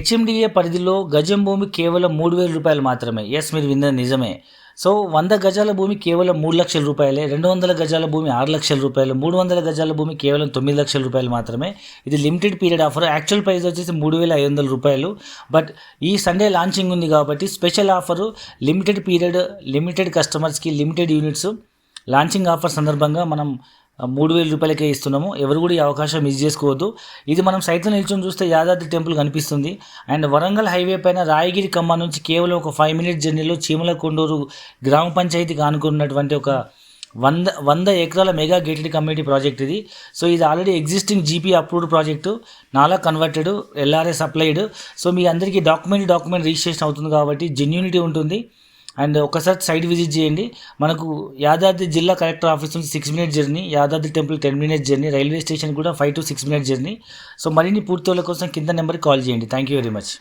HMDA పరిధిలో గజం భూమి కేవలం 3,000 రూపాయలు మాత్రమే. యెస్, మీరు విన్నది నిజమే. సో 100 గజాల భూమి కేవలం 3 లక్షల రూపాయలే, 200 గజాల భూమి 6 లక్షల రూపాయలు, 300 గజాల భూమి కేవలం 9 లక్షల రూపాయలు మాత్రమే. ఇది limited period offer. Actual price వచ్చేసి 3,500 రూపాయలు. బట్ ఈ సండే లాంచింగ్ ఉంది కాబట్టి special offer, limited period, limited కస్టమర్స్కి, లిమిటెడ్ యూనిట్స్. లాంచింగ్ ఆఫర్ సందర్భంగా మనం 3,000 రూపాయలకే ఇస్తున్నాము. ఎవరు కూడా ఈ అవకాశం మిస్ చేసుకోవద్దు. ఇది మనం సైట్లో నిల్చొని చూస్తే యాదాద్రి టెంపుల్ కనిపిస్తుంది. అండ్ వరంగల్ హైవే పైన రాయగిరి ఖమ్మం నుంచి కేవలం ఒక 5 మినిట్స్ జర్నీలో చీమల కొండూరు గ్రామ పంచాయతీకి ఆనుకున్నటువంటి ఒక 100 ఎకరాల మెగా గేటెడ్ కమ్యూనిటీ ప్రాజెక్ట్ ఇది. సో ఇది already existing GP approved project, నాలా కన్వర్టెడ్, ఎల్ఆర్ఎస్ అప్లైడ్. సో మీ అందరికీ డాక్యుమెంట్ రిజిస్ట్రేషన్ అవుతుంది కాబట్టి జెన్యూనిటీ ఉంటుంది. అండ్ ఒకసారి సైట్ విజిట్ చేయండి. మనకు యాదాద్రి జిల్లా కలెక్టర్ ఆఫీస్ నుంచి 6 minutes journey, Yadadri temple 10 minutes journey, railway station కూడా 5 to 6 మినిట్స్ జర్నీ. సో మరిన్ని పూర్తి వాళ్ళ కోసం కింద నెంబర్కి కాల్ చేయండి. Thank you very much.